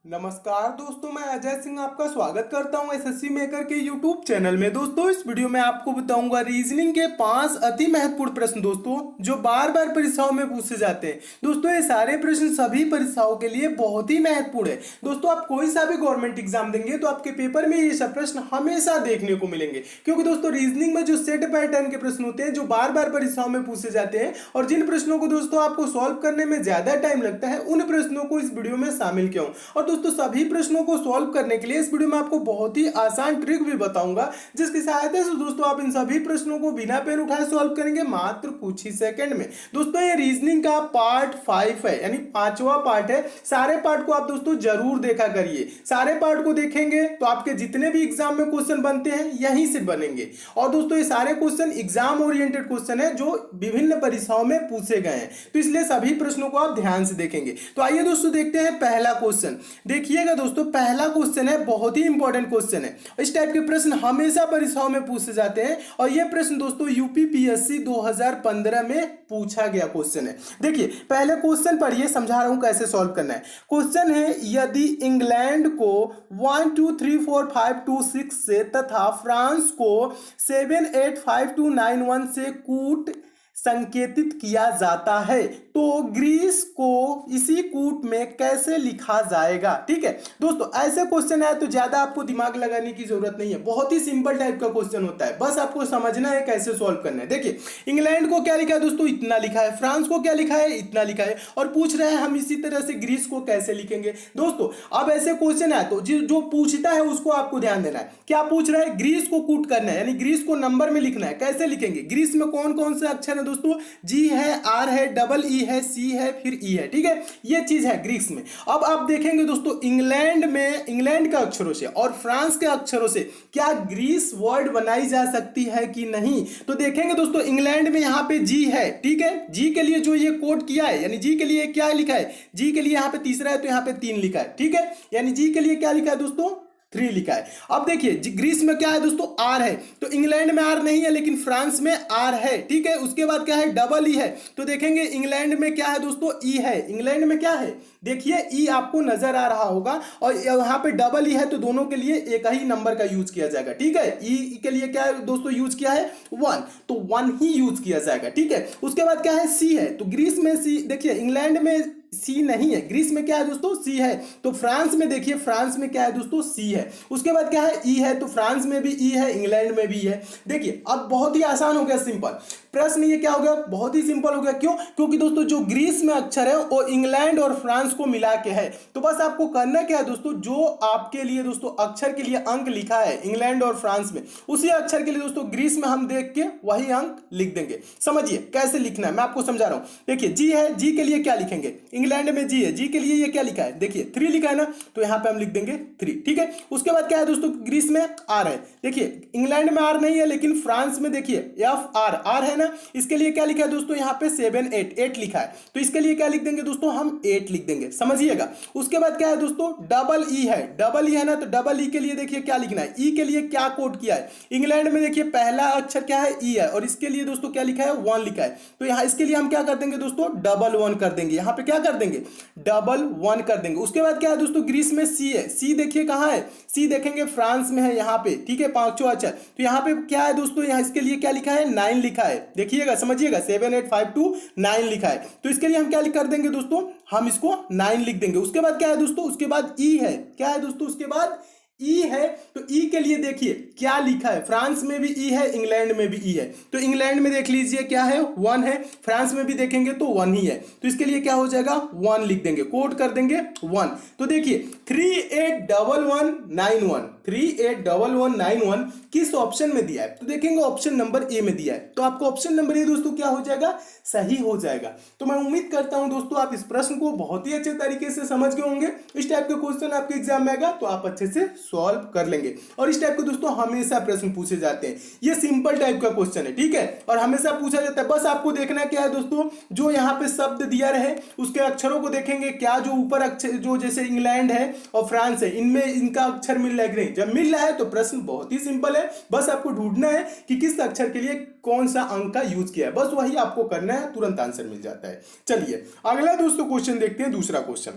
नमस्कार दोस्तों, मैं अजय सिंह आपका स्वागत करता हूं एसएससी मेकर के यूट्यूब चैनल में। दोस्तों इस वीडियो में आपको बताऊंगा रीजनिंग के 5 अति महत्वपूर्ण प्रश्न दोस्तों जो बार बार परीक्षाओं में पूछे जाते हैं। दोस्तों ये सारे प्रश्न सभी परीक्षाओं के लिए बहुत ही महत्वपूर्ण है। दोस्तों आप कोई सा भी गवर्नमेंट एग्जाम देंगे तो आपके पेपर में ये सब प्रश्न हमेशा देखने को मिलेंगे, क्योंकि दोस्तों रीजनिंग में जो सेट पैटर्न के प्रश्न होते हैं जो बार बार परीक्षाओं में पूछे जाते हैं और जिन प्रश्नों को दोस्तों आपको सॉल्व करने में ज्यादा टाइम लगता है उन प्रश्नों को इस वीडियो में शामिल किया हूं। और दोस्तों सभी प्रश्नों को सॉल्व करने के लिए इस वीडियो में आपको बहुत ही आसान ट्रिक भी बताऊंगा, जिसकी सहायता से दोस्तों आप इन सभी प्रश्नों को बिना पेन उठाए सॉल्व करेंगे मात्र कुछ ही सेकंड में। दोस्तों ये रीजनिंग का पार्ट 5 है, यानी 5वां पार्ट है। सारे पार्ट को आप दोस्तों जरूर देखा करिए। सारे पार्ट को देखेंगे तो आपके जितने भी एग्जाम में क्वेश्चन बनते हैं यहीं से बनेंगे। और दोस्तों ये सारे क्वेश्चन एग्जाम ओरिएंटेड क्वेश्चन है जो विभिन्न परीक्षाओं में पूछे गए हैं, तो इसलिए सभी प्रश्नों को आप ध्यान से देखेंगे। तो आइए दोस्तों देखते हैं पहला क्वेश्चन। देखिएगा दोस्तों पहला क्वेश्चन है, बहुत ही इंपॉर्टेंट क्वेश्चन है। इस टाइप के प्रश्न हमेशा परीक्षाओं में पूछे जाते हैं और यह प्रश्न दोस्तों यूपीपीएससी 2015 में पूछा गया क्वेश्चन है। देखिए पहले क्वेश्चन पढ़िए, समझा रहा हूं कैसे सॉल्व करना है। क्वेश्चन है यदि इंग्लैंड को 1 2 3 4 5 2 6 से तथा फ्रांस को 7 8 5 2 9 1 से कूट संकेतित किया जाता है तो ग्रीस को इसी कूट में कैसे लिखा जाएगा। ठीक है दोस्तों, ऐसे क्वेश्चन है तो ज्यादा आपको दिमाग लगाने की जरूरत नहीं है, बहुत ही सिंपल टाइप का क्वेश्चन होता है, बस आपको समझना है कैसे सॉल्व करना है। देखिए इंग्लैंड को क्या लिखा है दोस्तों, इतना लिखा है। फ्रांस को क्या लिखा है, इतना लिखा है। और पूछ रहे हैं हम इसी तरह से ग्रीस को कैसे लिखेंगे। दोस्तों अब ऐसे क्वेश्चन है तो जो पूछता है उसको आपको ध्यान देना है। क्या पूछ रहा है, ग्रीस को कूट करना है, यानी ग्रीस को नंबर में लिखना है। कैसे लिखेंगे, ग्रीस में कौन कौन से अक्षर है दोस्तों, जी है, आर है, डबल ई है, सी है, फिर ई है। ठीक है, ये चीज है ग्रीस में। अब आप देखेंगे दोस्तों इंग्लैंड में, इंग्लैंड के अक्षरों से और फ्रांस के अक्षरों से क्या ग्रीस वर्ड बनाई जा सकती है कि नहीं। तो देखेंगे दोस्तों इंग्लैंड में यहां पे जी है। ठीक है, जी के लिए जो ये कोड किया है, यानी जी के लिए क्या लिखा है, जी के लिए यहां पे तीसरा है तो यहां पे 3 लिखा है। ठीक है, यानी जी के लिए क्या लिखा है दोस्तों, 3 लिखा है। अब देखिए ग्रीस में क्या है दोस्तों, आर है, तो इंग्लैंड में आर नहीं है लेकिन फ्रांस में आर है। ठीक है, उसके बाद क्या है, डबल ई है, तो देखेंगे इंग्लैंड में क्या है दोस्तों, ई है। इंग्लैंड में क्या है, देखिए ई आपको नजर आ रहा होगा और यहां पे डबल ई है, तो दोनों के लिए एक ही नंबर का यूज किया जाएगा। ठीक है, ई के लिए क्या है दोस्तों यूज किया है 1, तो 1 ही यूज किया जाएगा। ठीक है, उसके बाद क्या है, सी है, तो ग्रीस में सी, देखिए इंग्लैंड में सी नहीं है, ग्रीस में क्या है दोस्तों, सी है। तो फ्रांस में देखिए, फ्रांस में क्या है दोस्तों, सी है। उसके बाद क्या है, ई है, तो फ्रांस में भी ई है, इंग्लैंड में भी है। देखिए अब बहुत ही आसान हो गया, सिंपल प्रश्न। ये क्या हो गया, बहुत ही सिंपल हो गया। क्यों, क्योंकि दोस्तों जो ग्रीस में अक्षर है वो इंग्लैंड और फ्रांस को मिला के है। तो बस आपको करना क्या है दोस्तों, जो आपके लिए दोस्तों अक्षर के लिए अंक लिखा है इंग्लैंड और फ्रांस में, उसी अक्षर के लिए दोस्तों ग्रीस में हम देख के वही अंक लिख देंगे। समझिए कैसे लिखना है, मैं आपको समझा रहा हूं। देखिए जी है, जी के लिए क्या लिखेंगे, इंग्लैंड में जी है, जी के लिए ये क्या लिखा है, देखिए 3 लिखा है ना, तो यहां पे हम लिख देंगे 3। ठीक है, उसके बाद क्या है दोस्तों, ग्रीस में आर है। देखिए इंग्लैंड में आर नहीं है लेकिन फ्रांस में देखिए एफ आर, आर है ना, इसके लिए क्या लिखा है दोस्तों, यहां पे 7 8 लिखा है, तो इसके लिए क्या लिख देंगे दोस्तों, हम 8 लिख देंगे। समझिएगा। उसके बाद क्या है दोस्तों, डबल ई है, डबल ई है ना, तो डबल ई के लिए देखिए क्या लिखना है, ई के लिए क्या कोड किया है, इंग्लैंड में देखिए पहला अक्षर क्या है, ई है, और इसके लिए दोस्तों क्या लिखा है, 1 लिखा है, तो यहां इसके लिए हम क्या कर देंगे दोस्तों, डबल 1 कर देंगे। यहां पे क्या कर देंगे, डबल 1 कर देंगे। उसके बाद क्या है दोस्तों, ग्रीस में सी है, सी देखिए कहां है, सी देखेंगे फ्रांस में है यहां पे। ठीक है, 5वां अक्षर, तो यहां पे क्या है दोस्तों, यहां इसके लिए क्या लिखा है, 9 लिखा है। देखिएगा, समझिएगा, 7 8 5 2 9 लिखा है, तो इसके लिए हम क्या कर देंगे दोस्तों, हम इसको 9 लिख देंगे। उसके बाद क्या है दोस्तों, उसके बाद ई है, क्या है दोस्तों, उसके बाद ई है, तो ई के लिए देखिए क्या लिखा है, फ्रांस में भी ई है, इंग्लैंड में भी ई है, तो इंग्लैंड में देख लीजिए क्या है, 1 है, फ्रांस में भी देखेंगे तो 1 ही है, तो इसके लिए क्या हो जाएगा, 1 लिख देंगे, कोड कर देंगे 1। तो देखिए 381191, 381191 किस ऑप्शन में दिया है, तो देखेंगे ऑप्शन नंबर ए में दिया है, तो आपको ऑप्शन नंबर ए दोस्तों क्या हो जाएगा, सही हो जाएगा। तो मैं उम्मीद करता हूं दोस्तों आप इस प्रश्न को बहुत ही अच्छे तरीके से समझ गए होंगे। इस टाइप के क्वेश्चन आपके एग्जाम में आएगा तो आप अच्छे से सॉल्व कर लेंगे। और इस टाइप के दोस्तों हमेशा प्रश्न पूछे जाते हैं, ये सिंपल टाइप का क्वेश्चन है। ठीक है, और हमेशा पूछा जाता है। बस आपको देखना क्या है दोस्तों, जो यहाँ पे शब्द दिया रहे उसके अक्षरों को देखेंगे, क्या जो ऊपर अक्षर, जो जैसे इंग्लैंड है और फ्रांस है, इनमें इनका अक्षर मिल रहा है कि नहीं। जब मिल रहा है तो प्रश्न बहुत ही सिंपल है, बस आपको ढूंढना है कि किस अक्षर के लिए कौन सा अंक का यूज किया है, बस वही आपको करना है, तुरंत आंसर मिल जाता है। चलिए अगला दोस्तों क्वेश्चन देखते हैं, दूसरा क्वेश्चन।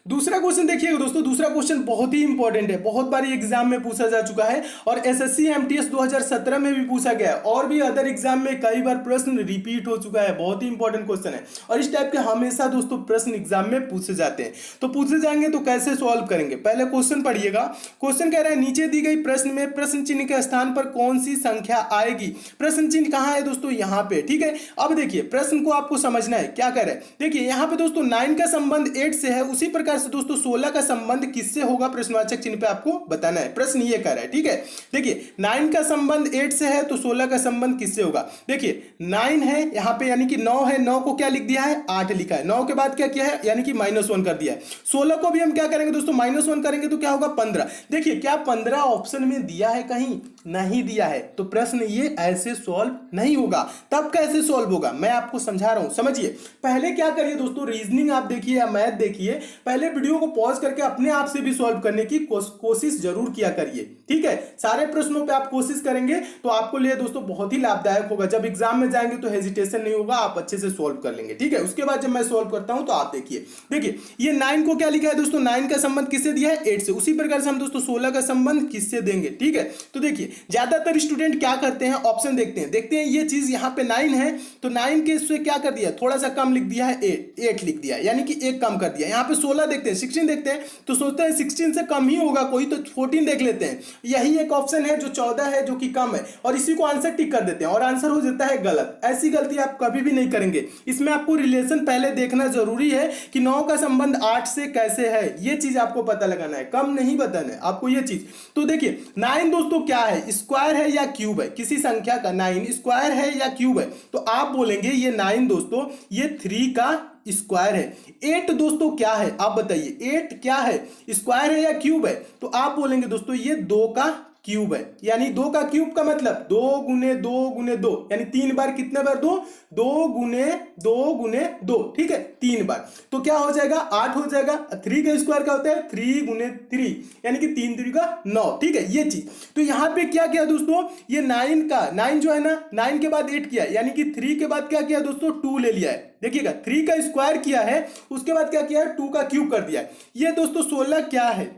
दूसरा क्वेश्चन देखिएगा दोस्तों, दूसरा क्वेश्चन बहुत ही इंपॉर्टेंट है, बहुत बार एग्जाम में पूछा जा चुका है और एसएससी एमटीएस 2017 में भी पूछा गया है और भी अदर एग्जाम में कई बार प्रश्न रिपीट हो चुका है। बहुत ही इंपॉर्टेंट क्वेश्चन है और इस टाइप के हमेशा दोस्तों प्रश्न एग्जाम में पूछे जाते हैं। तो पूछे जाएंगे तो कैसे सॉल्व करेंगे, पहले क्वेश्चन पढ़िएगा। क्वेश्चन कह रहा है नीचे दी गई प्रश्न में प्रश्न चिन्ह के स्थान पर कौन सी संख्या आएगी। प्रश्न चिन्ह कहां है दोस्तों, यहां पे, ठीक है। अब देखिए प्रश्न को आपको समझना है, क्या कह रहे हैं, देखिए यहां पे दोस्तों 9 का संबंध 8 से है, उसी प्रकार से दोस्तों 16 का संबंध किससे होगा, प्रश्नवाचक चिन्ह पे आपको बताना है। प्रश्न ये कह रहा है, ठीक है। देखिए 9 का संबंध 8 से है तो 16 का संबंध किससे होगा। देखिए 9 है यहां पे यानी कि 9 है, 9 को क्या लिख दिया है, 8 लिखा है, 9 के बाद क्या किया है यानी कि -1 कर दिया है। 16 को भी हम क्या करेंगे दोस्तों, -1 करेंगे तो क्या होगा 15। देखिए क्या 15 ऑप्शन में दिया है, कहीं नहीं दिया है, तो प्रश्न ये ऐसे सॉल्व नहीं होगा। तब कैसे सॉल्व होगा मैं आपको समझा रहा हूं, समझिए। पहले क्या करिए दोस्तों, रीजनिंग आप देखिए या मैथ देखिए, पहले वीडियो को पॉज करके अपने आप से भी सॉल्व करने की कोशिश जरूर किया करिए, ठीक है। सारे प्रश्नों पे आप कोशिश करेंगे तो आपको लिए दोस्तों बहुत ही लाभदायक होगा। जब एग्जाम में जाएंगे तो हेजिटेशन नहीं होगा, आप अच्छे से सॉल्व कर लेंगे, ठीक है। उसके बाद जब मैं सॉल्व करता हूं तो आप देखिए, देखिए ये 9 को क्या लिखा है दोस्तों, 9 का संबंध किससे दिया है, 8 से। उसी प्रकार से हम दोस्तों 16 का संबंध किससे देंगे, ठीक है। तो देखिए ज्यादातर स्टूडेंट क्या करते हैं, ऑप्शन देखते हैं ये चीज यहाँ पे 9 है तो 9 के से क्या कर दिया, थोड़ा सा कम लिख दिया है, 8 लिख दिया, यानी कि एक कम कर दिया। यहाँ पे 16 देखते हैं, 16 देखते हैं तो सोचते हैं 16 से कम ही होगा कोई, तो 14 देख लेते हैं। यही एक ऑप्शन है जो 14 है, जो कि कम है, और इसी को आंसर टिक कर देते हैं और आंसर हो जाता है गलत। ऐसी गलती आप कभी भी नहीं करेंगे। इसमें आपको रिलेशन पहले देखना जरूरी है कि 9 का संबंध 8 से कैसे है, ये चीज आपको पता लगाना है, कम नहीं बताना है आपको ये चीज। तो देखिए 9 दोस्तों क्या है, स्क्वायर है या क्यूब है, किसी संख्या का 9 स्क्वायर है या क्यूब है, तो आप बोलेंगे ये 9 दोस्तों ये 3 का स्क्वायर है। 8 दोस्तों क्या है, आप बताइए 8 क्या है, स्क्वायर है या क्यूब है, तो आप बोलेंगे दोस्तों ये 2 का क्यूब है। यानी 2 का क्यूब का मतलब 2 गुने 2 गुने 2, यानी 3 बार, कितने बार 2, 2 गुने 2 गुने 2, ठीक है, 3 बार, तो क्या हो जाएगा 8 हो जाएगा। 3 का स्क्वायर क्या होता है, 3 गुने 3, यानी कि 3 3 का 9, ठीक है, ये चीज। तो यहां पे क्या किया दोस्तों, ये 9 का 9 जो है ना, 9 के बाद 8 किया, यानी कि 3 के बाद क्या किया दोस्तों 2 ले लिया है। देखिएगा 3 का स्क्वायर किया है, उसके बाद क्या किया है 2 का क्यूब कर दिया है। ये दोस्तों 16 क्या है,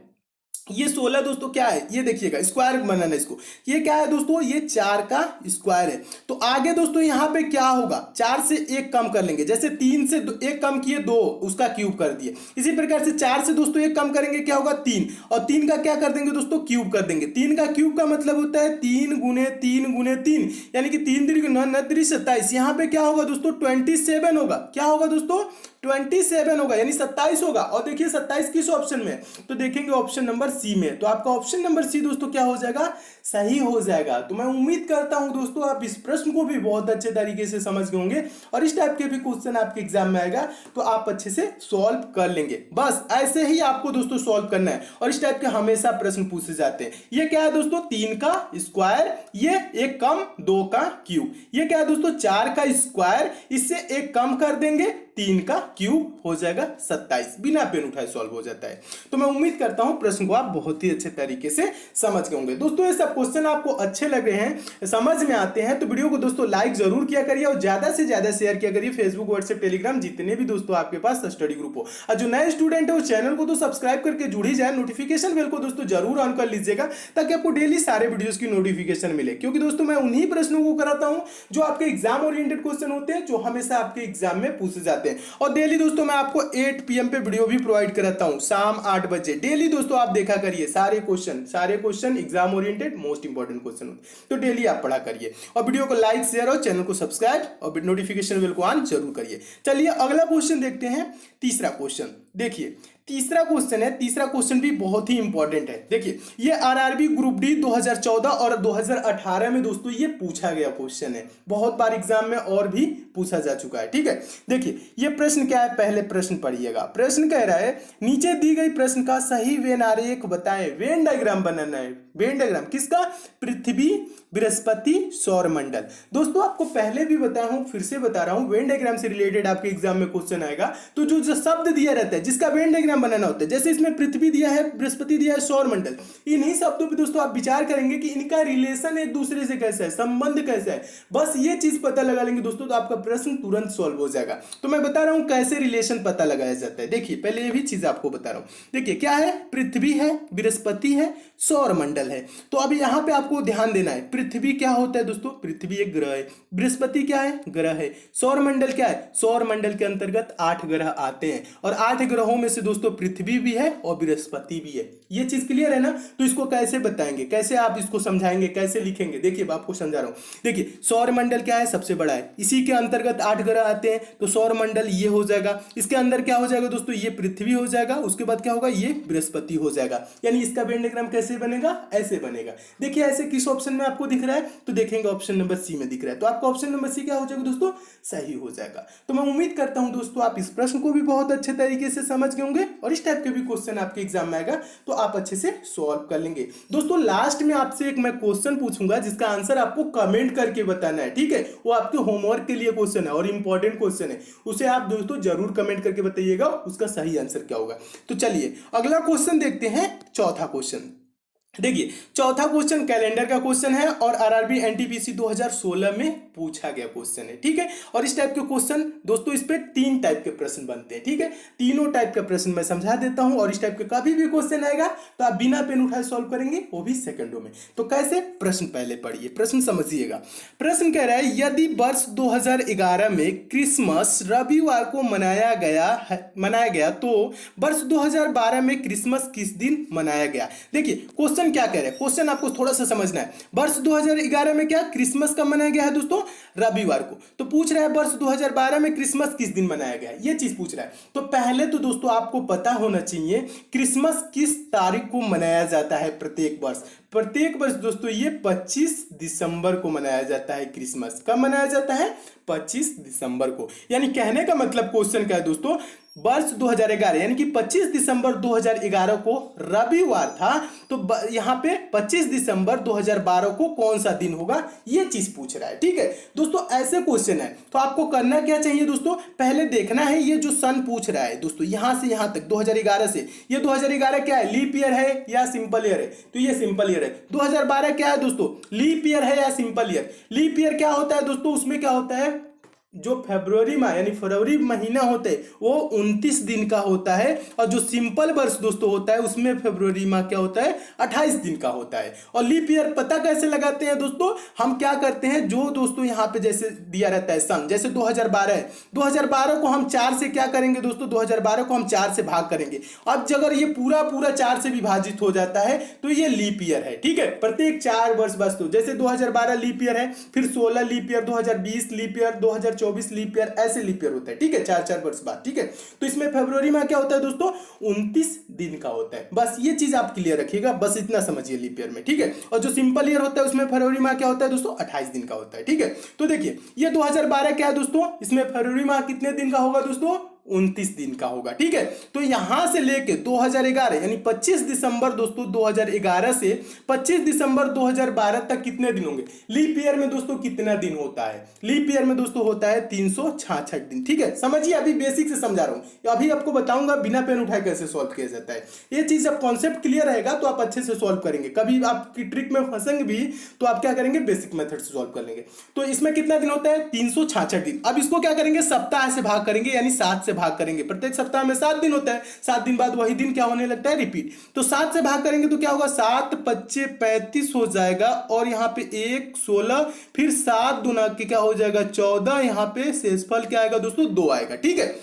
ये 16 दोस्तों क्या है, ये देखिएगा स्क्वायर बनाना इसको, ये क्या है दोस्तों, ये 4 का स्क्वायर है। तो आगे दोस्तों यहां पे क्या होगा, 4 से 1 कम कर लेंगे, जैसे 3 से 1 कम किए 2, उसका क्यूब कर दिए। इसी प्रकार से 4 से दोस्तों 1 कम करेंगे, क्या होगा 3, और 3 का क्या कर देंगे दोस्तों क्यूब कर देंगे। 3 का क्यूब का मतलब होता है 3 गुने 3 गुने 3, यानी कि 3 3 9 3 27। यहां पे क्या होगा दोस्तों 27 होगा, क्या होगा दोस्तों 27 होगा, यानी 27 होगा। और देखिए 27 किस ऑप्शन में, तो देखेंगे ऑप्शन नंबर सी में, तो आपका ऑप्शन नंबर सी दोस्तों क्या हो जाएगा, सही हो जाएगा। तो मैं उम्मीद करता हूं दोस्तों आप इस प्रश्न को भी बहुत अच्छे तरीके से समझ गए होंगे और इस टाइप के भी क्वेश्चन आपके एग्जाम में आएगा तो आप अच्छे से सॉल्व कर लेंगे। बस ऐसे ही आपको दोस्तों सॉल्व करना है और इस टाइप के हमेशा प्रश्न पूछे जाते हैं। ये क्या है दोस्तों 3 का स्क्वायर, ये 1 कम 2 का क्यूब, ये क्या है दोस्तों 4 का स्क्वायर, इससे 1 कम कर देंगे, 3 का क्यूब हो जाएगा 27, बिना पेन उठाए सॉल्व हो जाता है। तो मैं उम्मीद करता हूं प्रश्न को आप बहुत ही अच्छे तरीके से समझ गए होंगे। दोस्तों ये सब क्वेश्चन आपको अच्छे लग रहे हैं, समझ में आते हैं, तो वीडियो को दोस्तों लाइक जरूर किया करिए और ज्यादा से ज्यादा शेयर किया करिए फेसबुक व्हाट्सएप टेलीग्राम जितने भी दोस्तों आपके पास स्टडी ग्रुप हो। और जो नए स्टूडेंट है उस चैनल को तो सब्सक्राइब करके जुड़ ही जाए, नोटिफिकेशन बेल को दोस्तों जरूर ऑन कर लीजिएगा ताकि आपको डेली सारे वीडियोस की नोटिफिकेशन मिले, क्योंकि दोस्तों मैं उन्हीं प्रश्नों को कराता हूं जो आपके एग्जाम ओरिएंटेड क्वेश्चन होते हैं, जो हमेशा आपके एग्जाम में पूछे जाते हैं। और डेली दोस्तों मैं आपको 8 PM पे वीडियो भी प्रोवाइड कराता हूं, शाम 8 बजे डेली दोस्तों आप देखा करिए। सारे question exam oriented most important question होते हैं, तो डेली आप पढ़ा करिए और वीडियो को लाइक शेयर और चैनल को सब्सक्राइब और नोटिफिकेशन बेल को ऑन जरूर करिए। चलिए अगला क्वेश्चन देखते हैं, तीसरा क्वेश्चन। देखिए तीसरा क्वेश्चन है, तीसरा क्वेश्चन भी बहुत ही इंपॉर्टेंट है। देखिए ये आरआरबी ग्रुप डी 2014 और 2018 में दोस्तों ये पूछा गया क्वेश्चन है, बहुत बार एग्जाम में और भी पूछा जा चुका है, ठीक है। देखिए ये प्रश्न क्या है, पहले प्रश्न पढ़िएगा। प्रश्न कह रहा है नीचे दी गई प्रश्न का सही वेन आरेख बताएं। वेन डायग्राम बनाना है, वेन डायग्राम किसका, पृथ्वी बृहस्पति सौर मंडल। दोस्तों आपको पहले भी बताया हूं, फिर से बता रहा हूं, वेन डायग्राम से रिलेटेड आपके एग्जाम में क्वेश्चन आएगा तो जो शब्द दिया रहता है जिसका वेन डायग्राम डायग्राम बनाना होता है। जैसे इसमें पृथ्वी दिया है, बृहस्पति दिया है, सौरमंडल, इन्हीं शब्दों पे दोस्तों आप विचार करेंगे कि इनका रिलेशन एक दूसरे से कैसा है, संबंध कैसा है, बस ये चीज पता लगा लेंगे दोस्तों तो आपका प्रश्न तुरंत सॉल्व हो जाएगा। तो मैं बता रहा हूं कैसे रिलेशन पता लगाया जाता है। देखिए पहले ये भी चीज आपको बता रहा हूं। देखिए क्या है, पृथ्वी है, बृहस्पति है, सौरमंडल है। तो अब यहां पे आपको ध्यान देना है, पृथ्वी क्या होता है दोस्तों, पृथ्वी एक ग्रह है, बृहस्पति क्या है, ग्रह है, सौरमंडल क्या है, सौरमंडल के अंतर्गत 8 ग्रह आते हैं और 8 ग्रहों में से दोस्तों पृथ्वी भी है और बृहस्पति भी है। ये चीज क्लियर है ना। तो इसको कैसे बताएंगे, कैसे आप इसको समझाएंगे, कैसे लिखेंगे, देखिए मैं आपको समझा रहा हूं। देखिए सौरमंडल क्या है, सबसे बड़ा है, इसी के अंतर्गत 8 ग्रह आते हैं, तो सौरमंडल ये हो जाएगा, इसके अंदर क्या हो जाएगा दोस्तों, ये पृथ्वी हो जाएगा, उसके बाद क्या होगा, ये बृहस्पति हो जाएगा। यानी इसका वेन डायग्राम कैसे बनेगा, ऐसे बनेगा। देखिए ऐसे किस ऑप्शन में आपको दिख रहा है, तो देखेंगे ऑप्शन नंबर सी में दिख रहा है, तो आपका ऑप्शन नंबर सी क्या हो जाएगा दोस्तों, सही हो जाएगा। तो मैं उम्मीद करता हूं दोस्तों आप इस प्रश्न को भी बहुत अच्छे तरीके से समझ गए होंगे और इस टाइप के भी क्वेश्चन आपके एग्जाम में आएगा तो आप अच्छे से सॉल्व कर लेंगे। दोस्तों लास्ट में आपसे एक मैं क्वेश्चन पूछूंगा जिसका आंसर आपको कमेंट करके बताना है, ठीक है। वो आपके होमवर्क के लिए क्वेश्चन है और इंपॉर्टेंट क्वेश्चन है, उसे आप दोस्तों जरूर कमेंट करके बताइएगा उसका सही आंसर क्या होगा। तो चलिए अगला क्वेश्चन देखते हैं, चौथा क्वेश्चन। देखिए चौथा क्वेश्चन कैलेंडर का क्वेश्चन है और आरआरबी एनटीपीसी 2016 में पूछा गया क्वेश्चन है, ठीक है। और इस टाइप के क्वेश्चन दोस्तों इस पे 3 टाइप के प्रश्न बनते हैं, ठीक है। तीनों टाइप के प्रश्न मैं समझा देता हूं और इस टाइप के कभी भी क्वेश्चन आएगा तो आप बिना पेन उठाए सॉल्व करेंगे, वो भी सेकंडों में। तो कैसे, प्रश्न पहले पढ़िए, प्रश्न समझिएगा। प्रश्न कह रहा है यदि वर्ष 2011 में क्रिसमस रविवार को मनाया गया तो वर्ष 2012 में क्रिसमस किस दिन मनाया गया। देखिए क्वेश्चन क्या कह रहे हैं, क्वेश्चन आपको थोड़ा सा समझना है। वर्ष 2011 में क्या क्रिसमस कब मनाया गया है दोस्तों, रविवार को। तो पूछ रहा है वर्ष 2012 में क्रिसमस किस दिन मनाया गया है, ये चीज पूछ रहा है। तो पहले तो दोस्तों आपको पता होना चाहिए क्रिसमस किस तारीख को मनाया जाता है प्रत्येक वर्ष। प्रत्येक वर्ष दोस्तों ये 25 दिसंबर को मनाया जाता है। क्रिसमस कब मनाया जाता है, 25 दिसंबर को। यानी कहने का मतलब क्वेश्चन क्या है दोस्तों, वर्ष 2011 यानी कि 25 दिसंबर 2011 को रविवार था, तो यहां पे 25 दिसंबर 2012 को कौन सा दिन होगा, ये चीज पूछ रहा है, ठीक है दोस्तों। ऐसे क्वेश्चन है तो आपको करना क्या चाहिए दोस्तों, पहले देखना है ये जो सन पूछ रहा है दोस्तों यहां से यहां तक 2011 से, ये 2011 क्या है, लीप ईयर है या सिंपल ईयर है, तो ये सिंपल ईयर है। 2012 क्या है दोस्तों, लीप ईयर है या सिंपल ईयर। लीप ईयर क्या होता है दोस्तों, उसमें क्या होता है, जो फरवरी माह यानी फरवरी महीना होते हैं वो 29 दिन का होता है और जो सिंपल वर्ष दोस्तों होता है उसमें फरवरी माह क्या होता है, 28 दिन का होता है। और लीप ईयर पता कैसे लगाते हैं दोस्तों, हम क्या करते हैं, जो दोस्तों यहाँ पे जैसे दिया रहता है सन, जैसे 2012 है, 2012 को हम 4 से क्या करेंगे दोस्तों, 2012 को हम 4 से भाग करेंगे। अब अगर ये पूरा 4 से विभाजित हो जाता है तो ये लीप ईयर है, ठीक है। प्रत्येक 4 वर्ष बस, तो जैसे 2012 लीप ईयर है, फिर 16 leap year, 2020 leap year, 2024 leap year, ऐसे लीप ईयर होता है, ठीक है, 4 वर्ष बाद, ठीक है। तो इसमें फरवरी में क्या होता है दोस्तों, 29 दिन का होता है। बस ये चीज आप क्लियर रखिएगा, बस इतना समझिए लीप ईयर में, ठीक है। और जो सिंपल ईयर होता है उसमें फरवरी माह क्या होता है दोस्तों, 28 दिन का होता है, ठीक है। तो देखिए ये 2012 क्या है दोस्तों, इसमें फरवरी माह कितने दिन का होगा दोस्तों, 29 दिन का होगा, ठीक है। तो यहां से लेके 2011 यानी 25 दिसंबर दोस्तों 2011 से 25 दिसंबर 2012 तक कितने दिन होंगे। लीप ईयर में दोस्तों कितना दिन होता है, लीप ईयर में दोस्तों होता है 366 दिन, ठीक है। समझिए, अभी बेसिक से समझा रहा हूं, अभी आपको बताऊंगा बिना पेन उठाए कैसे सॉल्व किया जाता है। ये चीज जब कॉन्सेप्ट क्लियर रहेगा तो आप अच्छे से सॉल्व करेंगे। कभी आपकी ट्रिक में फंसेंगे भी तो आप क्या करेंगे, बेसिक मेथड से सॉल्व कर लेंगे। तो इसमें कितना दिन होता है, 366 दिन। अब इसको क्या करेंगे, सप्ताह से भाग करेंगे, यानी 7 से भाग करेंगे। प्रत्येक सप्ताह में 7 दिन होता है, 7 दिन बाद वही दिन क्या होने लगता है, रिपीट। तो 7 से भाग करेंगे तो क्या होगा, 7 25 35 हो जाएगा और यहाँ पे 1 16, फिर 7 दूना के क्या हो जाएगा 14, यहाँ पे शेषफल क्या आएगा दोस्तों 2 आएगा, ठीक है।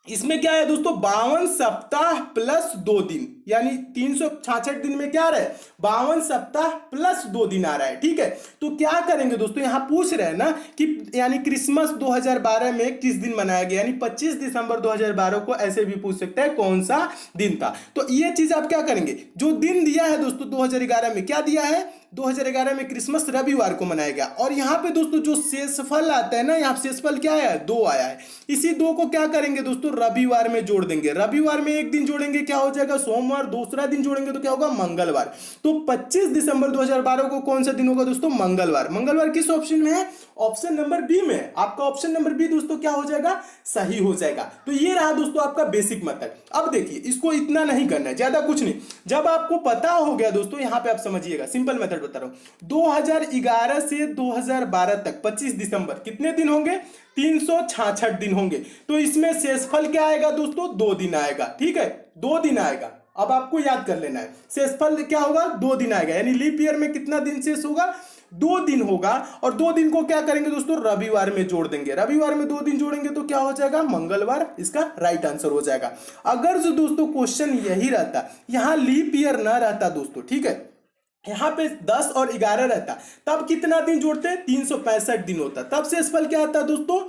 इसमें क्या है दोस्तों, 52 सप्ताह प्लस 2 दिन, यानी 366 दिन में क्या आ रहा है, 52 सप्ताह प्लस 2 दिन आ रहा है, ठीक है। तो क्या करेंगे दोस्तों, यहां पूछ रहे हैं ना कि यानी क्रिसमस 2012 में किस दिन मनाया गया, यानी 25 दिसंबर 2012 को, ऐसे भी पूछ सकते हैं कौन सा दिन था। तो ये चीज आप क्या करेंगे, जो दिन दिया है दोस्तों 2011 में क्या दिया है, 2011 में क्रिसमस रविवार को मनाया गया। और यहाँ पे दोस्तों जो शेषफल आता है ना, यहाँ शेषफल क्या आया है, 2 आया है। इसी 2 को क्या करेंगे दोस्तों, रविवार में जोड़ देंगे। रविवार में एक दिन जोड़ेंगे क्या हो जाएगा, सोमवार सोमवार, दूसरा दिन जोड़ेंगे तो क्या होगा मंगलवार। तो 25 दिसंबर 2012 को कौन सा दिन होगा दोस्तों, मंगलवार। मंगलवार किस ऑप्शन में है, ऑप्शन नंबर बी में है। आपका ऑप्शन नंबर बी दोस्तों क्या हो जाएगा, सही हो जाएगा। तो ये रहा दोस्तों आपका बेसिक मेथड। अब देखिए इसको इतना नहीं करना है, ज्यादा कुछ नहीं। जब आपको पता हो गया दोस्तों, यहां पे आप समझिएगा, सिंपल मेथड बता रहा हूं। 2011 से 2012 तक 25 दिसंबर कितने दिन होंगे, 366 दिन होंगे। तो इसमें शेषफल क्या आएगा दोस्तों, 2 दिन आएगा। ठीक है, 2 दिन आएगा। अब आपको याद कर लेना है, शेषफल क्या होगा, 2 दिन आएगा। यानी लीप ईयर में कितना दिन शेष होगा, 2 दिन होगा। और 2 दिन को क्या करेंगे दोस्तों, रविवार में जोड़ देंगे। रविवार में 2 दिन जोड़ेंगे तो क्या हो जाएगा, मंगलवार। इसका राइट आंसर हो जाएगा। अगर जो दोस्तों क्वेश्चन यही रहता, यहां लीप ईयर ना रहता दोस्तों, ठीक है, यहां पे 10 और 11 रहता, तब कितना दिन जोड़ते, 365 दिन होता। तब शेषफल क्या आता दोस्तों,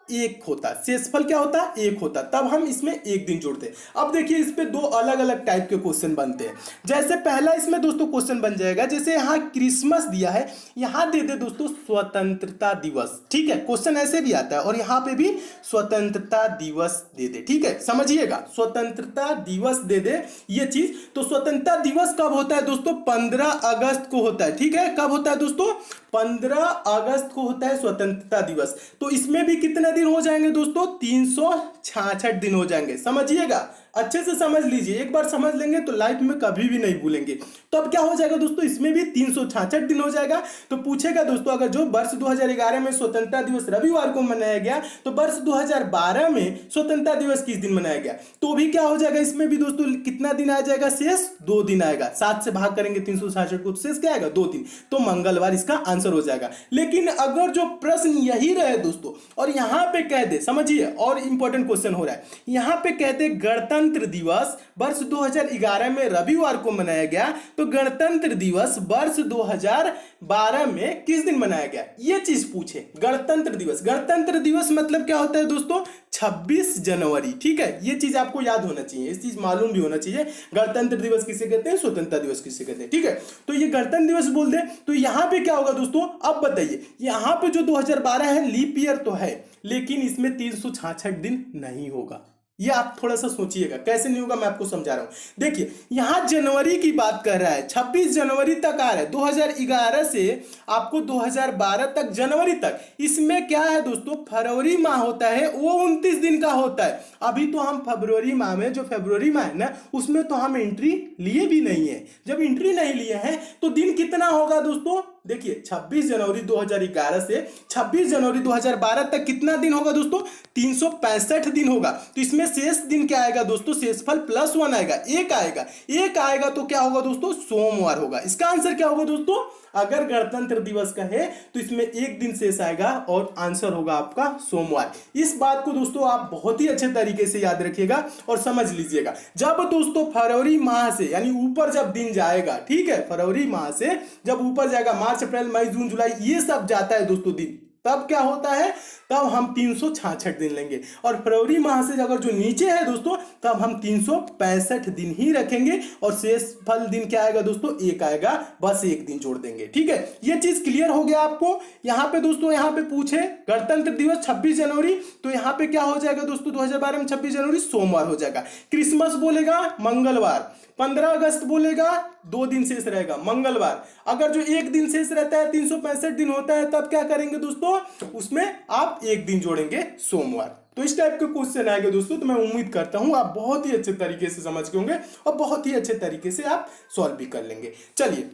1 होता। शेषफल क्या होता, 1 होता। तब हम इसमें 1 दिन जोड़ते। अब देखिए इस पे 2 अलग अलग टाइप के क्वेश्चन बनते हैं। जैसे पहला इसमें दोस्तों क्वेश्चन बन जाएगा, जैसे यहां क्रिसमस दिया है, यहां दे दे दोस्तों स्वतंत्रता दिवस। ठीक है, क्वेश्चन ऐसे भी आता है, और यहां पे भी स्वतंत्रता दिवस दे दे। ठीक है, समझिएगा, स्वतंत्रता दिवस दे दे ये चीज। तो स्वतंत्रता दिवस कब होता है दोस्तों, 15 अगस्त को होता है। ठीक है, कब होता है दोस्तों, 15 अगस्त को होता है स्वतंत्रता दिवस। तो इसमें भी कितने दिन हो जाएंगे दोस्तों, 366 दिन हो जाएंगे। समझिएगा, अच्छे से समझ लीजिए, एक बार समझ लेंगे तो लाइफ में कभी भी नहीं भूलेंगे। तो अब क्या हो जाएगा दोस्तों, इसमें भी 366 दिन हो जाएगा। तो पूछेगा दोस्तों, अगर जो वर्ष 2011 में स्वतंत्रता दिवस रविवार को मनाया गया, तो वर्ष 2012 में स्वतंत्रता दिवस किस दिन मनाया गया, तो भी क्या हो जाएगा, इसमें भी दोस्तों कितना दिन आ जाएगा, शेष 2 दिन आएगा। 7 से भाग करेंगे 366 को, शेष क्या आएगा, 2 दिन। तो मंगलवार इसका आंसर हो जाएगा। लेकिन अगर जो प्रश्न यही रहे दोस्तों, और यहां पे कह दे, समझिए और इंपॉर्टेंट क्वेश्चन हो रहा है, यहां पे कहते गणतंत्र दिवस वर्ष 2011 में रविवार को मनाया गया, तो गणतंत्र दिवस वर्ष 2012 में किस दिन मनाया गया, ये चीज पूछे। गणतंत्र दिवस, गणतंत्र दिवस मतलब क्या होता है दोस्तों, 26 जनवरी। ठीक है, ये चीज आपको याद होना चाहिए, इस चीज मालूम भी होना चाहिए। गणतंत्र दिवस किसे कहते हैं, स्वतंत्रता दिवस किसे कहते हैं। ठीक है, तो ये गणतंत्र दिवस बोल दे, तो यहां पे क्या होगा दोस्तों, अब बताइए, यहां पे जो 2012 है लीप ईयर तो है, लेकिन इसमें 366 दिन नहीं होगा। ये आप थोड़ा सा सोचिएगा, कैसे नहीं होगा मैं आपको समझा रहा हूं। देखिए यहां जनवरी की बात कर रहा है, 26 जनवरी तक आ रहा है, 2011 से आपको 2012 तक, जनवरी तक। इसमें क्या है दोस्तों, फरवरी माह होता है, वो 29 दिन का होता है। अभी तो हम फरवरी माह में, जो फरवरी माह है ना, उसमें तो हम एंट्री लिए भी नहीं है। जब एंट्री नहीं लिए हैं तो दिन कितना होगा दोस्तों, देखिए 26 जनवरी 2011 से 26 जनवरी 2012 तक कितना दिन होगा दोस्तों, 365 दिन होगा। तो इसमें शेष दिन क्या आएगा दोस्तों, शेषफल +1 आएगा, 1 आएगा। 1 आएगा तो क्या होगा दोस्तों, सोमवार होगा। इसका आंसर क्या होगा दोस्तों, अगर गणतंत्र दिवस का है तो इसमें 1 दिन शेष आएगा और आंसर होगा आपका सोमवार। इस बात को दोस्तों आप बहुत ही अच्छे तरीके से याद रखिएगा और समझ लीजिएगा। जब दोस्तों फरवरी माह से, यानी ऊपर जब दिन जाएगा, ठीक है, फरवरी माह से जब ऊपर जाएगा, मार्च अप्रैल मई जून जुलाई ये सब जाता है दोस्तों दिन, तब क्या होता है, तब हम 366 दिन लेंगे। और फरवरी माह से अगर जो नीचे है दोस्तों, तब हम 365 दिन ही रखेंगे और शेष फल दिन क्या आएगा दोस्तों, 1 आएगा, बस 1 दिन जोड़ देंगे। ठीक है, ये चीज क्लियर हो गया आपको। यहां पे दोस्तों, यहां पे पूछे गणतंत्र दिवस 26 जनवरी, तो यहां पे क्या हो जाएगा दोस्तों, 2012 में 26 जनवरी सोमवार हो जाएगा। क्रिसमस बोलेगा मंगलवार, 15 अगस्त बोलेगा 2 दिन शेष रहेगा, मंगलवार। अगर जो 1 दिन शेष रहता है, 365 दिन होता है, तब क्या करेंगे दोस्तों, उसमें आप 1 दिन जोड़ेंगे, सोमवार। तो इस टाइप के क्वेश्चन आएंगे दोस्तों। तो मैं उम्मीद करता हूं आप बहुत ही अच्छे तरीके से समझ के होंगे और बहुत ही अच्छे तरीके से आप सॉल्व भी कर लेंगे। चलिए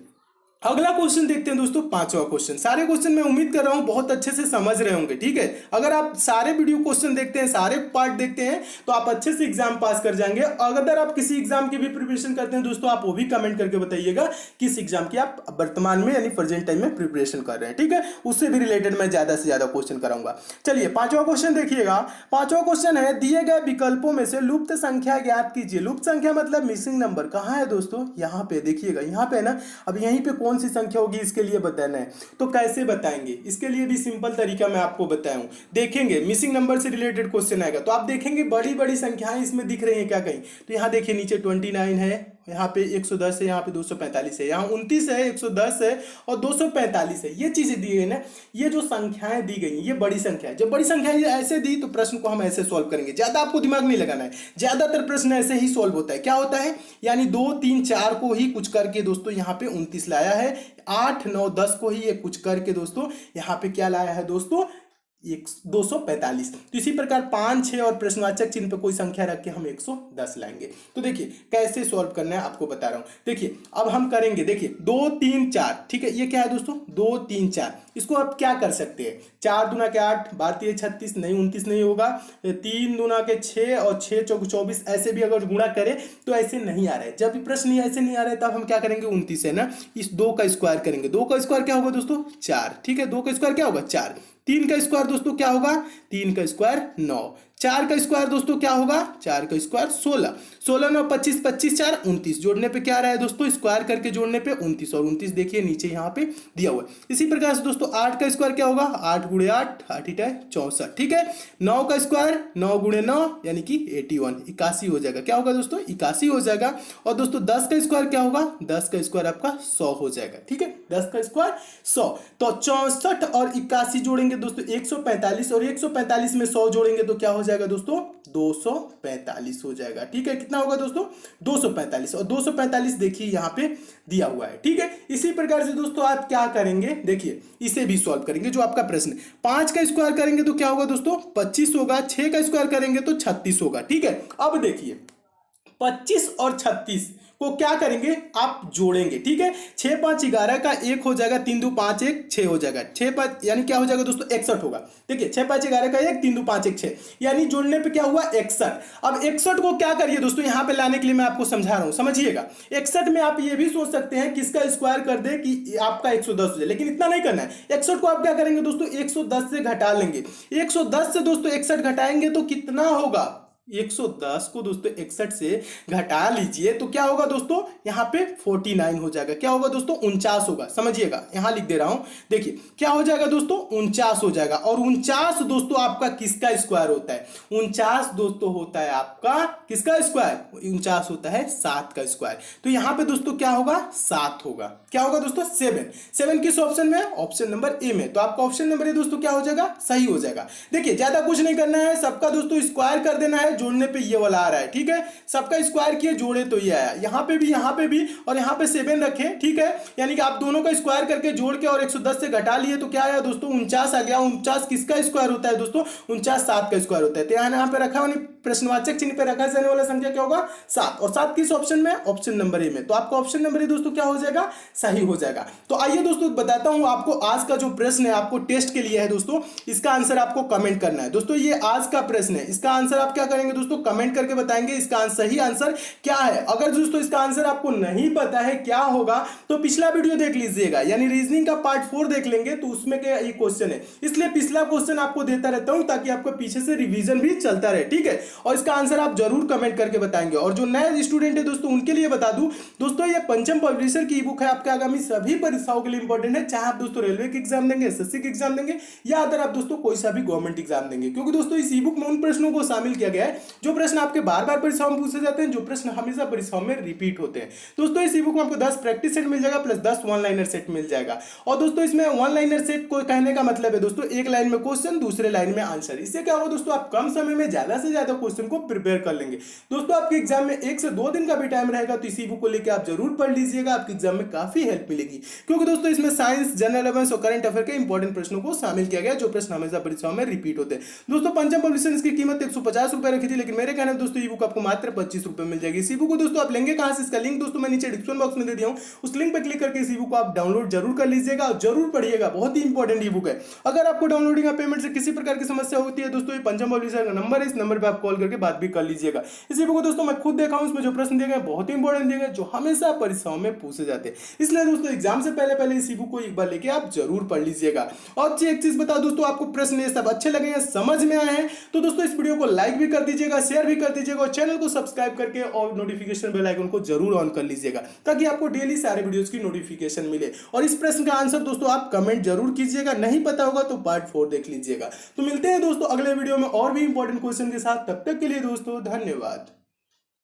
अगला क्वेश्चन देखते हैं दोस्तों, 5वां क्वेश्चन। सारे क्वेश्चन मैं उम्मीद कर रहा हूं बहुत अच्छे से समझ रहे होंगे। ठीक है, अगर आप सारे वीडियो क्वेश्चन देखते हैं, सारे पार्ट देखते हैं, तो आप अच्छे से एग्जाम पास कर जाएंगे। अगर आप किसी एग्जाम की भी प्रिपरेशन करते हैं दोस्तों, आप वो भी कमेंट करके बताइएगा किस एग्जाम की आप वर्तमान में यानी प्रेजेंट टाइम में प्रिपरेशन कर रहे हैं। ठीक है, उससे भी रिलेटेड मैं ज्यादा से ज्यादा क्वेश्चन कराऊंगा। चलिए 5वां क्वेश्चन देखिएगा। 5वां क्वेश्चन है, दिए गए विकल्पों में से लुप्त संख्या ज्ञात कीजिए। लुप्त संख्या मतलब मिसिंग नंबर। कहाँ है दोस्तों, यहाँ पे देखिएगा, यहाँ पे ना। अब यहीं पे कौन सी संख्या होगी इसके लिए बताना है, तो कैसे बताएंगे, इसके लिए भी सिंपल तरीका मैं आपको बताया हूं। देखेंगे मिसिंग नंबर से रिलेटेड क्वेश्चन आएगा, तो आप देखेंगे बड़ी बड़ी संख्याएं इसमें दिख रही हैं क्या कहीं, तो यहां देखिए नीचे 29 है, यहाँ पे 110 है, यहाँ पे 245 है, यहाँ 29 है, 110 है और 245 है। ये चीजें दी गई ना, ये जो संख्याएं दी गई ये बड़ी संख्या है। जब बड़ी संख्याएं ऐसे दी तो प्रश्न को हम ऐसे सॉल्व करेंगे, ज्यादा आपको दिमाग नहीं लगाना है, ज्यादातर प्रश्न ऐसे ही सॉल्व होता है। क्या होता है, यानी 2 3 4 को ही कुछ करके दोस्तों यहाँ पे 29 लाया है, 8 9 10 को ही ये कुछ करके दोस्तों यहाँ पे क्या लाया है दोस्तों 245। तो इसी प्रकार 5 6 और प्रश्नवाचक चिन्ह पे कोई संख्या रख के हम 110 लाएंगे। तो देखिए कैसे सॉल्व करना है आपको बता रहा हूं। देखिए अब हम करेंगे, देखिए 2 3 4, ठीक है, ये क्या है दोस्तों 2 3 4। इसको आप क्या कर सकते हैं, 4 दूना के 8, 12 36 नहीं, 29 नहीं होगा, 3 दूना के 6 और 6 चौक 24, ऐसे भी अगर गुणा करें तो ऐसे नहीं आ रहा है। जब भी प्रश्न ऐसे नहीं आ रहा है तब हम क्या करेंगे, 29 है ना, इस 2 का स्क्वायर करेंगे। 2 का स्क्वायर क्या होगा दोस्तों 4, ठीक है, 2 का स्क्वायर क्या होगा 4। 3 का स्क्वायर दोस्तों क्या होगा, 3 का स्क्वायर 9। 4 का स्क्वायर दोस्तों क्या होगा, 4 का स्क्वायर 16। 16 9 25, 25 4 29, जोड़ने पे क्या आ रहा है दोस्तों, स्क्वायर करके जोड़ने पे 29, और 29 देखिए नीचे यहाँ पे दिया हुआ है। इसी प्रकार से दोस्तों 8 का स्क्वायर क्या होगा, 8 गुणे 8, 8 8 64, ठीक है। 9 का स्क्वायर 9 गुणे 9 यानी कि 81, 81 हो जाएगा। क्या होगा दोस्तों 81 हो जाएगा। और दोस्तों 10 का स्क्वायर क्या होगा, 10 का स्क्वायर आपका 100 हो जाएगा, ठीक है, 10 का स्क्वायर 100। तो 64 और 81 जोड़ेंगे दोस्तों 145, और 145 में 100 जोड़ेंगे तो क्या हो जाएगा दोस्तों 245 हो जाएगा, ठीक है। कितना होगा दोस्तों 245, और 245 देखिए यहाँ पे दिया हुआ है, ठीक है। इसी प्रकार से दोस्तों आप क्या करेंगे, देखिए इसे भी सॉल्व करेंगे जो आपका प्रश्न है। 5 का स्क्वायर करेंगे तो क्या होगा दोस्तों 25 होगा, 6 का स्क्वायर करेंगे तो 36 होगा, ठीक है। अब देखिए 25 और 36 को क्या करेंगे, आप जोड़ेंगे, ठीक है। 6 5 11 का 1 हो जाएगा, 3 2 5 1 6 हो जाएगा, 6 5 यानी क्या हो जाएगा दोस्तों 61 होगा। देखिए 6 5 11 का 1, 3 2 5 1 6, यानी जोड़ने पे क्या हुआ 61। अब 61 को क्या करिए दोस्तों, यहां पे लाने के लिए मैं आपको समझा रहा हूं, समझिएगा। 61 में आप ये भी सोच सकते हैं कि इसका स्क्वायर कर दे कि आपका 110 हो जाए, लेकिन इतना नहीं करना है। 61 को आप क्या करेंगे दोस्तों 110 से घटा लेंगे। 110 से दोस्तों 61 घटाएंगे तो कितना होगा, 110 को दोस्तों 61 से घटा लीजिए तो क्या होगा दोस्तों यहाँ पे 49 हो जाएगा। क्या होगा दोस्तों 49 होगा, समझिएगा, यहां लिख दे रहा हूं। देखिए क्या हो जाएगा दोस्तों 49 हो जाएगा। और 49 दोस्तों आपका किसका स्क्वायर होता है, 49 दोस्तों होता है आपका किसका स्क्वायर, 49 होता है 7 का स्क्वायर। तो यहां पे दोस्तों क्या होगा 7 होगा। क्या होगा दोस्तों 7 किस ऑप्शन में है, ऑप्शन नंबर ए में। तो आपका ऑप्शन नंबर ए दोस्तों क्या हो जाएगा, सही हो जाएगा। देखिए ज्यादा कुछ नहीं करना है, सबका दोस्तों स्क्वायर कर देना है, जोड़ने पे ये वाला आ रहा है, ठीक है। सबका स्क्वायर किए जोड़े तो ये आया, यहाँ पे भी और यहाँ पे 7 रखे, ठीक है। यानी कि आप दोनों का स्क्वायर करके जोड़ के और 110 से घटा लिए तो क्या आया दोस्तों 49 आ गया। 49 किसका स्क्वायर होता है दोस्तों, 49 7 का स्क्वायर होता है। तो यहाँ पे रखा प्रश्नवाचक चिन्ह पे रखा जाने वाला संख्या क्या होगा 7, और 7 किस ऑप्शन में, ऑप्शन नंबर ए में। तो आपका ऑप्शन नंबर ए दोस्तों क्या हो जाएगा, सही हो जाएगा। तो आइए दोस्तों बताता हूं आपको आज का जो प्रश्न है आपको टेस्ट के लिए है दोस्तों, इसका आंसर आपको कमेंट करना है। दोस्तों ये आज का प्रश्न है, इसका आंसर आप क्या करेंगे दोस्तों कमेंट करके बताएंगे इसका सही आंसर क्या है। अगर दोस्तों इसका आंसर आपको नहीं पता है क्या होगा तो पिछला वीडियो देख लीजिएगा, यानी रीजनिंग का पार्ट 4 देख लेंगे, तो उसमें क्या ये क्वेश्चन है, इसलिए पिछला क्वेश्चन आपको देता रहता हूं ताकि आपको पीछे से रिवीजन भी चलता रहे, ठीक है। और इसका आंसर आप जरूर कमेंट करके बताएंगे। और जो नए स्टूडेंट है दोस्तों उनके लिए बता दूं दोस्तों, ये पंचम पब्लिशर की ई बुक है, आपके आगामी सभी परीक्षाओं के लिए इंपॉर्टेंट है, चाहे आप दोस्तों रेलवे की एग्जाम देंगे, एसएससी की एग्जाम देंगे, या अगर आप दोस्तों कोई सा भी गवर्नमेंट एग्जाम देंगे। क्योंकि दोस्तों इस ई बुक में उन प्रश्नों को शामिल किया गया है जो प्रश्न आपके बार बार परीक्षाओं में पूछे जाते हैं, जो प्रश्न हमेशा परीक्षाओं में रिपीट होते हैं। दोस्तों इस ई बुक में आपको 10 प्रैक्टिस सेट मिल जाएगा प्लस 10 वन लाइनर सेट मिल जाएगा। और दोस्तों इसमें वन लाइनर सेट को कहने का मतलब है दोस्तों एक लाइन में क्वेश्चन, दूसरे लाइन में आंसर। इससे क्या होगा दोस्तों, आप कम समय में ज्यादा से ज्यादा क्वेश्चन को प्रिपेयर कर लेंगे। दोस्तों आपके एग्जाम में 1 से 2 दिन का भी टाइम रहेगा, तो इसी बुक को लेकर आप जरूर पढ़ लीजिएगा, आपके एग्जाम में काफी हेल्प मिलेगी। क्योंकि दोस्तों इसमें साइंस, जनरल अवेयरनेस और करंट अफेयर के इंपॉर्टेंट प्रश्नों को शामिल किया गया, जो प्रश्न हमेशा परीक्षाओं में रिपीट होते हैं। दोस्तों पंचम पब्लिशर इसकी कीमत 150 रुपए रखी थी, लेकिन मेरे कहने में दोस्तों ई बुक आपको मात्र 25 रुपए मिल जाएगी। इसी बुक को दोस्तों आप लेंगे कहां से, इसका लिंक दोस्तों मैं नीचे डिस्क्रिप्शन बॉक्स में दे दिया हूं, उस लिंक पर क्लिक करके इसी बुक को आप डाउनलोड जरूर कर लीजिएगा और जरूर पढ़िएगा, बहुत ही इंपॉर्टेंट ई बुक है। अगर आपको डाउनलोडिंग या पेमेंट से किसी प्रकार की समस्या होती है दोस्तों, ये पंचम पब्लिशर का नंबर है, इस नंबर पर आप कॉल करके बात भी कर लीजिएगा। इसी बुक को दोस्तों मैं खुद देखा हूं, इसमें जो प्रश्न दिए गए बहुत ही इंपॉर्टेंट दिए गए, जो हमेशा परीक्षाओं में पूछे जाते हैं। इसलिए दोस्तों एग्जाम से पहले इसी बुक को एक बार लेके आप जरूर पढ़ लीजिएगा। और एक चीज बता दोस्तों, आपको प्रश्न ये सब अच्छे लगे हैं, समझ में आए हैं, तो दोस्तों इस वीडियो को लाइक भी कर दीजिएगा, शेयर भी कर दीजिएगा, और चैनल को सब्सक्राइब करके और नोटिफिकेशन बेल आइकन को जरूर ऑन कर लीजिएगा, ताकि आपको डेली सारे वीडियोस की नोटिफिकेशन मिले। और इस प्रश्न का आंसर दोस्तों आप कमेंट जरूर कीजिएगा, नहीं पता होगा तो पार्ट 4 देख लीजिएगा। तो मिलते हैं दोस्तों अगले वीडियो में और भी इंपॉर्टेंट क्वेश्चन के साथ, तब तक के लिए दोस्तों धन्यवाद।